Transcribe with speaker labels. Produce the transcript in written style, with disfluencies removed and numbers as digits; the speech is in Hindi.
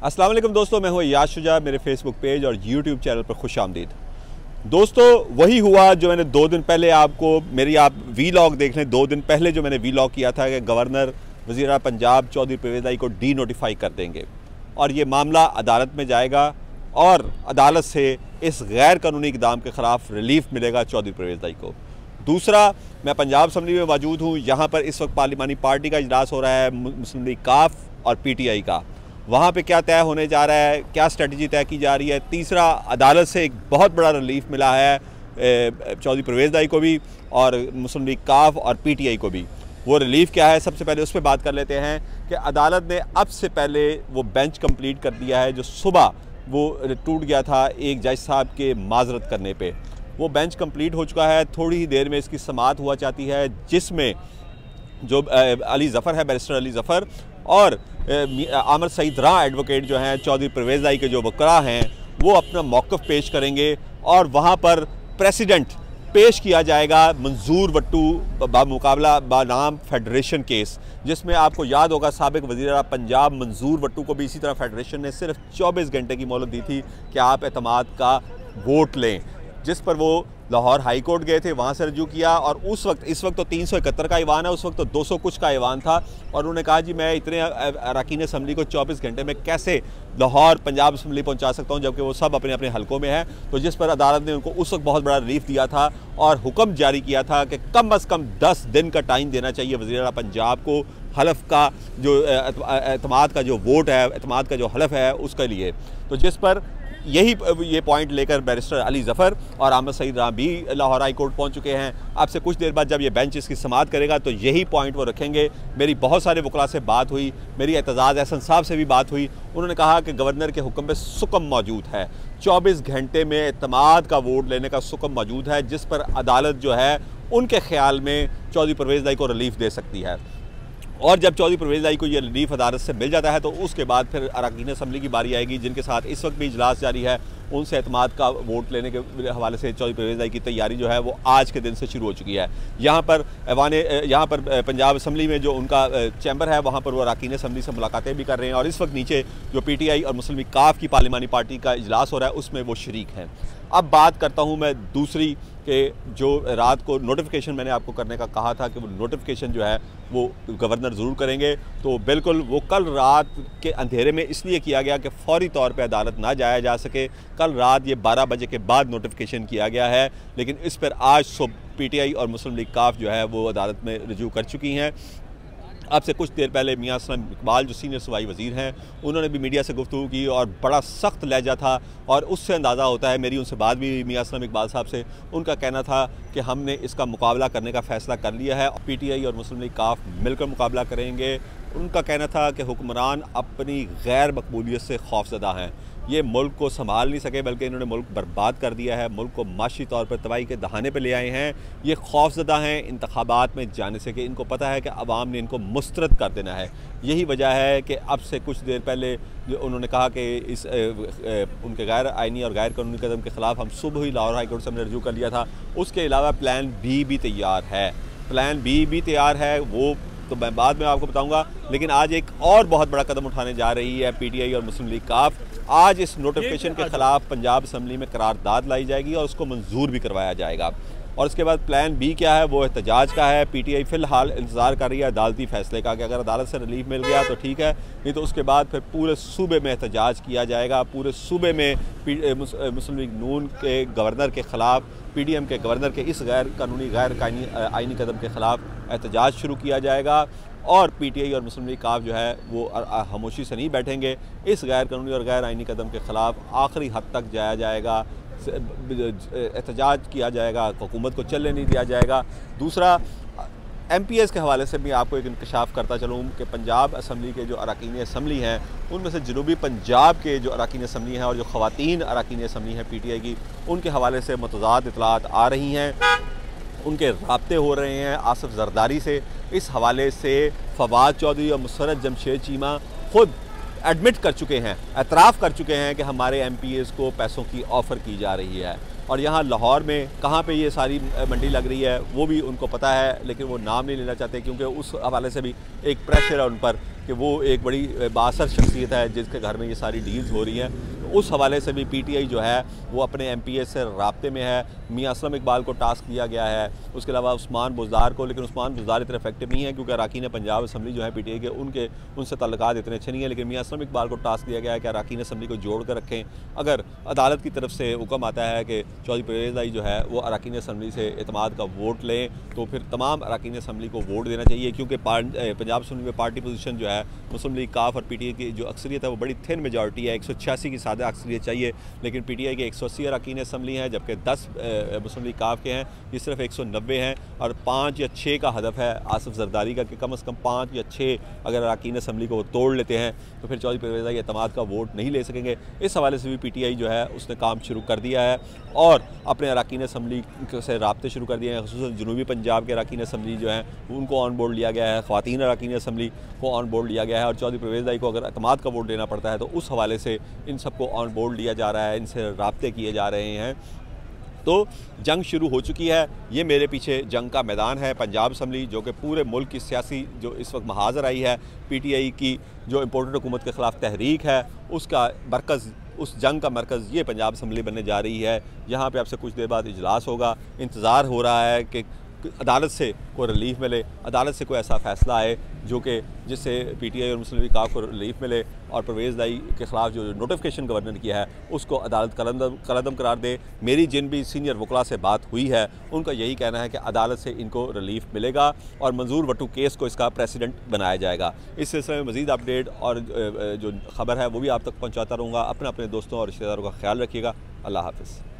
Speaker 1: अस्सलाम वालेकुम दोस्तों, मैं हूँ याद शुजा। मेरे फेसबुक पेज और यूट्यूब चैनल पर खुश आमदीद। दोस्तों, वही हुआ जो मैंने 2 दिन पहले आपको आप वीलॉग देख लें। 2 दिन पहले जो मैंने वीलॉग किया था कि गवर्नर वज़ीर पंजाब चौधरी परवेज़ इलाई को डी नोटिफाई कर देंगे और ये मामला अदालत में जाएगा और अदालत से इस गैर कानूनी इक़दाम के ख़िलाफ़ रिलीफ मिलेगा चौधरी परवेज़ इलाई को। दूसरा, मैं पंजाब असम्बली में मौजूद हूँ। यहाँ पर इस वक्त पार्लिमानी पार्टी का इजलास हो रहा है, मुस्लिम लीग काफ और PTI का। वहाँ पे क्या तय होने जा रहा है, क्या स्ट्रेटजी तय की जा रही है। तीसरा, अदालत से एक बहुत बड़ा रिलीफ मिला है चौधरी परवेज़ इलाई को भी और मुस्लिम लीग काफ और PTI को भी। वो रिलीफ क्या है, सबसे पहले उस पर बात कर लेते हैं कि अदालत ने अब से पहले वो बेंच कंप्लीट कर दिया है जो सुबह वो टूट गया था एक जज साहब के माजरत करने पे। वो बेंच कंप्लीट हो चुका है। थोड़ी ही देर में इसकी समाअत हुआ चाहती है, जिसमें जो अली ज़फ़र है, बैरिस्टर अली ज़फ़र और आमिर सईद रां एडवोकेट जो हैं चौधरी परवेज़ इलाई के जो वकला हैं, वो अपना मौक़िफ़ पेश करेंगे और वहाँ पर प्रेसिडेंट पेश किया जाएगा मंजूर वट्टू बामुकाबला बनाम फेडरेशन केस, जिसमें आपको याद होगा साबिक़ वज़ीर पंजाब मंजूर वट्टू को भी इसी तरह फेडरेशन ने सिर्फ 24 घंटे की मोहलत दी थी कि आप एतमाद का वोट लें, जिस पर वो लाहौर हाई कोर्ट गए थे, वहाँ से रजू किया। और उस वक्त, इस वक्त तो 371 का ऐवान है, उस वक्त तो 200 कुछ का ऐवान था और उन्होंने कहा जी मैं इतने अरकान असम्बली को 24 घंटे में कैसे लाहौर पंजाब असम्बली पहुँचा सकता हूँ, जबकि वो सब अपने अपने हलकों में है। तो जिस पर अदालत ने उनको उस वक्त बहुत बड़ा रिलीफ दिया था और हुक्म जारी किया था कि कम अज़ कम 10 दिन का टाइम देना चाहिए वज़ीर पंजाब को हलफ का जो एतमाद का जो वोट है, एतमाद का जो हलफ है उसके लिए। तो जिस पर ये पॉइंट लेकर बैरिस्टर अली ज़फ़र और आमिर सईद रां भी लाहौर हाई कोर्ट पहुंच चुके हैं। अब से कुछ देर बाद जब ये बेंच इसकी समाअत करेगा तो यही पॉइंट वो रखेंगे। मेरी बहुत सारे वकला से बात हुई, मेरी एतजाज़ एहसन साहब से भी बात हुई। उन्होंने कहा कि गवर्नर के हुक्म पे सुकम मौजूद है, 24 घंटे में एतमाद का वोट लेने का सुकम मौजूद है, जिस पर अदालत जो है उनके ख्याल में चौधरी परवेज़ इलाई को रिलीफ दे सकती है। और जब चौधरी परवेज़ इलाई को ये रिलीफ अदालत से मिल जाता है तो उसके बाद फिर अरकान असम्बली की बारी आएगी, जिनके साथ इस वक्त भी इजलास जारी है। उनसे एतमाद का वोट लेने के हवाले से चौधरी परवेज़ इलाई की तैयारी जो है वो आज के दिन से शुरू हो चुकी है। यहाँ पर पंजाब असम्बली में जो उनका चैम्बर है, वहाँ पर वो अरकान असम्बली से मुलाकातें भी कर रहे हैं और इस वक्त नीचे जो PTI और मुस्लिम लीग काफ की पार्लिमानी पार्टी का इजलास हो रहा है उसमें वो शरीक हैं। अब बात करता हूँ मैं दूसरी कि जो रात को नोटिफिकेशन मैंने आपको करने का कहा था कि वो नोटिफिकेशन जो है वो गवर्नर ज़रूर करेंगे, तो बिल्कुल वो कल रात के अंधेरे में इसलिए किया गया कि फौरी तौर पे अदालत ना जाया जा सके। कल रात ये 12 बजे के बाद नोटिफिकेशन किया गया है, लेकिन इस पर आज सुबह PTI और मुस्लिम लीग काफ जो है वो अदालत में रजू कर चुकी हैं। अब से कुछ देर पहले मियां असलम इकबाल जो सीनियर सूबाई वज़ीर हैं, उन्होंने भी मीडिया से गुफ्तगू की और बड़ा सख्त लहजा था और उससे अंदाज़ा होता है, मेरी उनसे बात भी मियां असलम इकबाल साहब से, उनका कहना था कि हमने इसका मुकाबला करने का फ़ैसला कर लिया है। PTI और मुस्लिम लीग काफ मिलकर मुकाबला करेंगे। उनका कहना था कि हुक्मरान अपनी गैर मकबूलियत से खौफज़दा हैं, ये मुल्क को संभाल नहीं सके बल्कि इन्होंने मुल्क बर्बाद कर दिया है, मुल्क को माशी तौर पर तबाही के दहाने पर ले आए हैं। ये खौफज़दा हैं इंतखाबात में जाने से कि इनको पता है कि अवाम ने इनको मुस्तरद कर देना है। यही वजह है कि अब से कुछ देर पहले जो उन्होंने कहा कि इस उनके गैर आइनी और गैर कानूनी कदम के ख़िलाफ़ हम सुबह ही लाहौर हाई कोर्ट से हमने रजू कर लिया था। उसके अलावा प्लान बी भी तैयार है, प्लान बी भी तैयार है, वो तो मैं बाद में आपको बताऊंगा। लेकिन आज एक और बहुत बड़ा कदम उठाने जा रही है PTI और मुस्लिम लीग काफ। आज इस नोटिफिकेशन के ख़िलाफ़ पंजाब असम्बली में करारदाद लाई जाएगी और उसको मंजूर भी करवाया जाएगा। और उसके बाद प्लान बी क्या है, वो एहतजाज का है। PTI फ़िलहाल इंतज़ार कर रही है अदालती फ़ैसले का कि अगर अदालत से रिलीफ मिल गया तो ठीक है, नहीं तो उसके बाद फिर पूरे सूबे में एहतजाज किया जाएगा। पूरे सूबे में मुस्लिम लीग नून के गवर्नर के ख़िलाफ़, PDM के गवर्नर के इस गैर कानूनी गैर आइनी कदम के ख़िलाफ़ एहतजाज शुरू किया जाएगा। और PTI और मुस्लिम लीग काफ जो है वो खामोशी से नहीं बैठेंगे, इस गैर कानूनी और गैर आइनी कदम के ख़िलाफ़ आखिरी हद तक जाया जाएगा, एहतजाज किया जाएगा, हुकूमत को चलने नहीं दिया जाएगा। दूसरा, MPS के हवाले से भी आपको एक इंकशाफ करता चलूँ कि पंजाब असम्बली के जो अरकान असम्बली हैं उनमें से जनूबी पंजाब के जो अरकान असम्बली हैं और जो ख़वातीन अरकान असम्बली हैं PTI की, उनके हवाले से मुतज़ाद इतलात आ रही हैं, उनके राब्ते हो रहे हैं आसिफ जरदारी से। इस हवाले से फवाद चौधरी और मुसर्रत जमशेद चीमा खुद एडमिट कर चुके हैं, एतराफ़ कर चुके हैं कि हमारे MPS को पैसों की ऑफ़र की जा रही है। और यहाँ लाहौर में कहाँ पे ये सारी मंडी लग रही है वो भी उनको पता है, लेकिन वो नाम नहीं लेना चाहते क्योंकि उस हवाले से भी एक प्रेशर है उन पर कि वो एक बड़ी बाअसर शख्सियत है जिसके घर में ये सारी डील्स हो रही हैं। तो उस हवाले से भी पीटीआई जो है वो अपने MPA से राब्ते में है। मियां असलम इकबाल को टास्क दिया गया है, उसके अलावा उस्मान बुज़दार को, लेकिन उस्मान बुज़दार इतने इफेक्टिव नहीं है क्योंकि अरकान पंजाब असम्बली जो है पीटीआई के उनसे तल्लुकात इतने अच्छे नहीं है। लेकिन मियां असलम इकबाल को टास्क दिया गया है कि अरकान असम्बली को जोड़ कर रखें। अगर अदालत की तरफ से हुक्म आता है कि चौधरी परवेज़ आई जो है वो अरकान असम्बली से एतमाद का वोट लें, तो फिर तमाम अरकान असम्बली को वोट देना चाहिए, क्योंकि पंजाब असम्बली में पार्टी पोजीशन जो है मुस्लिम लीग काफ और पीटीआई की जो अक्सरियत है वो बड़ी थिन मेजॉरिटी है। 186 की सादा अक्सरियत चाहिए, लेकिन पीटीआई के 180 अरकान असम्बली हैं, जबकि 10 मुस्लिम लीग काफ के हैं, ये सिर्फ 190 हैं। और 5 या 6 का हदफ है आसिफ जरदारी का कि कम से कम 5 या 6 अगर अरकान असम्बली को वो तोड़ लेते हैं तो फिर चौधरी परवेज़ आई एतमाद का वोट नहीं ले सकेंगे। इस हवाले से भी पीटीआई जो है उसने काम शुरू कर दिया है और अपने अरकान असम्बली से राब्ते शुरू कर दिए हैं। ख़ुसूसन जनूबी पंजाब के अरकान असम्बली जो हैं उनको ऑन बोर्ड लिया गया है, ख़वातीन अरकान असम्बली को ऑन बोर्ड लिया गया है। और चौधरी परवेज़ आई को अगर एतमाद का वोट देना पड़ता है तो उस हवाले से इन सबको ऑन बोर्ड लिया जा रहा है, इनसे राब्ते किए जा रहे हैं। तो जंग शुरू हो चुकी है। ये मेरे पीछे जंग का मैदान है, पंजाब असम्बली, जो कि पूरे मुल्क की सियासी जो इस वक्त महाजर आई है, पीटीआई की जो इम्पोर्टेड हुकूमत के ख़िलाफ़ तहरीक है, उसका मरकज़, उस जंग का मरकज़ ये पंजाब असम्बली बनने जा रही है। यहाँ पे आपसे कुछ देर बाद इजलास होगा। इंतज़ार हो रहा है कि अदालत से कोई रिलीफ मिले, अदालत से कोई ऐसा फ़ैसला आए जो कि जिससे पीटीआई और मुस्लिम लीग काफ को रिलीफ मिले और परवेज़ आई के ख़िलाफ़ जो नोटिफिकेशन गवर्नर ने किया है उसको अदालत कलअदम करार दे। मेरी जिन भी सीनियर वकला से बात हुई है उनका यही कहना है कि अदालत से इनको रिलीफ मिलेगा और मंजूर वटू केस को इसका प्रेसिडेंट बनाया जाएगा। इस सिलसिले में मज़ीद अपडेट और जो खबर है वो भी आप तक पहुँचाता रहूँगा। अपने दोस्तों और रिश्तेदारों का ख्याल रखिएगा। अल्लाह हाफ़िज़।